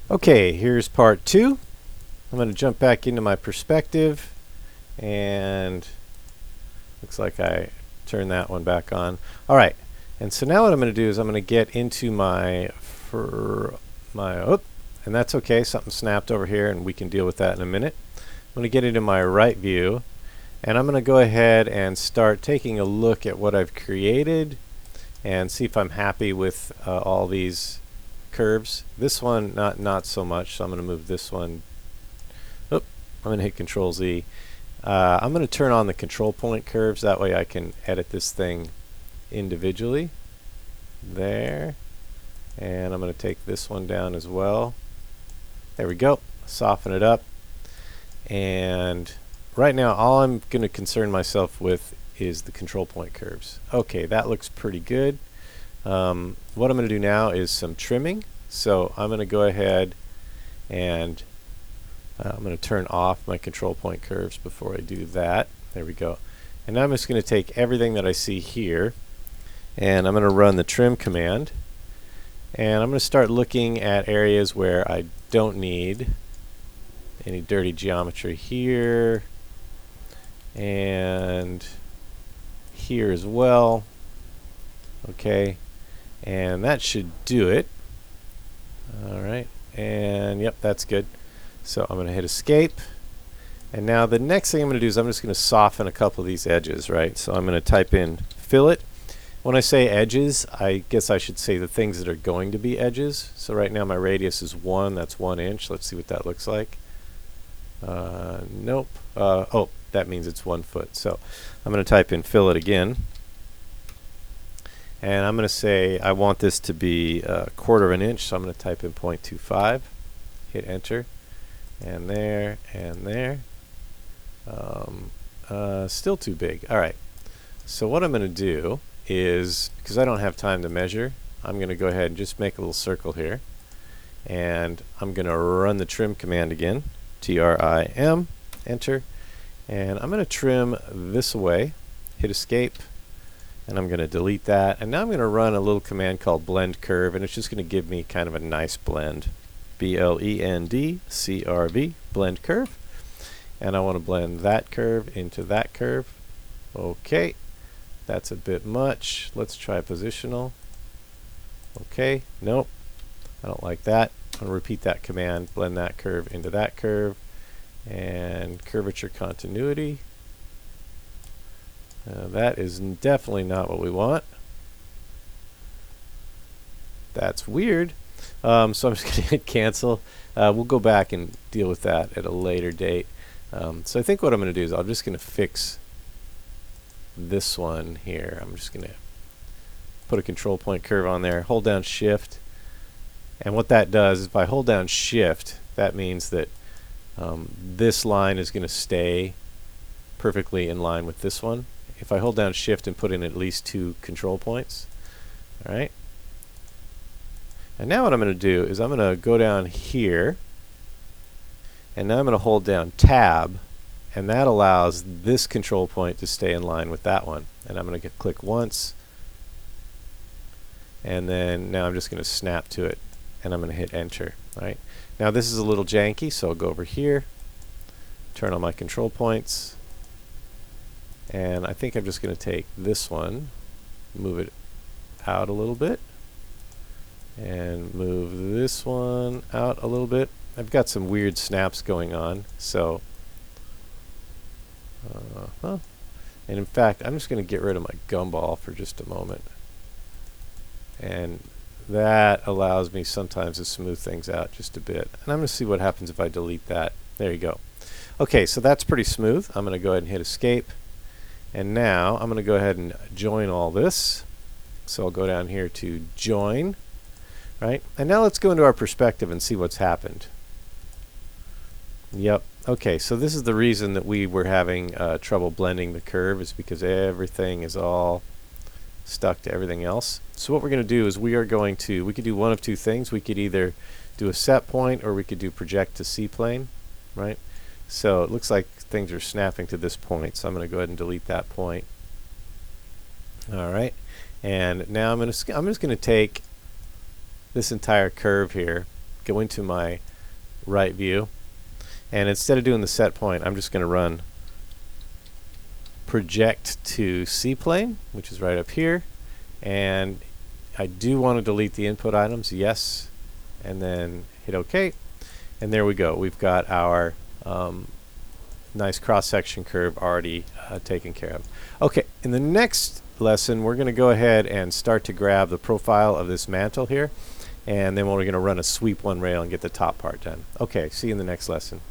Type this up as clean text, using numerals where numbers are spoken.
Okay, here's part 2. I'm going to jump back into my perspective, and looks like I turned that one back on. All right, and so now what I'm going to do is I'm going to get into and that's okay, something snapped over here and we can deal with that in a minute. I'm going to get into my right view, and I'm going to go ahead and start taking a look at what I've created and see if I'm happy with all these curves. This one not so much, so I'm going to move this one. I'm going to hit Control Z. I'm going to turn on the control point curves, that way I can edit this thing individually. There. And I'm going to take this one down as well. There we go. Soften it up. And right now all I'm going to concern myself with is the control point curves. Okay, that looks pretty good. What I'm going to do now is some trimming. So I'm going to go ahead and I'm going to turn off my control point curves before I do that. There we go. And now I'm just going to take everything that I see here, and I'm going to run the trim command. And I'm going to start looking at areas where I don't need any dirty geometry here, and here as well. Okay. And that should do it. Alright, and yep, that's good. So I'm going to hit escape. And now the next thing I'm going to do is I'm just going to soften a couple of these edges, right? So I'm going to type in fillet. When I say edges, I guess I should say the things that are going to be edges. So right now my radius is 1, that's 1 inch. Let's see what that looks like. Nope. Oh, that means it's 1 foot. So I'm going to type in fillet again. And I'm going to say I want this to be 1/4 inch, so I'm going to type in 0.25, hit enter, and there, and there. Still too big. Alright, so what I'm going to do is, because I don't have time to measure, I'm going to go ahead and just make a little circle here, and I'm going to run the trim command again, TRIM, enter, and I'm going to trim this away, hit escape, and I'm going to delete that. And now I'm going to run a little command called blend curve, and it's just going to give me kind of a nice blend. BLEND CRV, blend curve. And I want to blend that curve into that curve. Okay, that's a bit much. Let's try positional. Okay, nope, I don't like that. I'm going to repeat that command, blend that curve into that curve, and curvature continuity. That is definitely not what we want. That's weird. So I'm just going to hit cancel. We'll go back and deal with that at a later date. So I think what I'm going to do is I'm just going to fix this one here. I'm just going to put a control point curve on there, hold down shift, and what that does is if I hold down shift, that means that this line is going to stay perfectly in line with this one. If I hold down shift and put in at least 2 control points. Alright. And now what I'm going to do is I'm going to go down here, and now I'm going to hold down tab, and that allows this control point to stay in line with that one. And I'm going to click once, and then now I'm just going to snap to it, and I'm going to hit enter. Right. Now this is a little janky, so I'll go over here, turn on my control points, and I think I'm just going to take this one, move it out a little bit, and move this one out a little bit. I've got some weird snaps going on, so and in fact I'm just going to get rid of my gumball for just a moment, and that allows me sometimes to smooth things out just a bit. And I'm going to see what happens if I delete that. There you go. Okay, so that's pretty smooth. I'm going to go ahead and hit escape. And now I'm going to go ahead and join all this. So I'll go down here to join, right? And now let's go into our perspective and see what's happened. Yep. Okay, so this is the reason that we were having trouble blending the curve, is because everything is all stuck to everything else. So what we're going to do is we could do one of two things. We could either do a set point, or we could do project to C plane, right? So it looks like things are snapping to this point, so I'm going to go ahead and delete that point. Alright, and now I'm just going to take this entire curve here, go into my right view, and instead of doing the set point, I'm just going to run project to C-plane, which is right up here, and I do want to delete the input items, yes, and then hit OK, and there we go. We've got our nice cross-section curve already taken care of. Okay, in the next lesson, we're going to go ahead and start to grab the profile of this mantle here, and then we're going to run a sweep one rail and get the top part done. Okay, see you in the next lesson.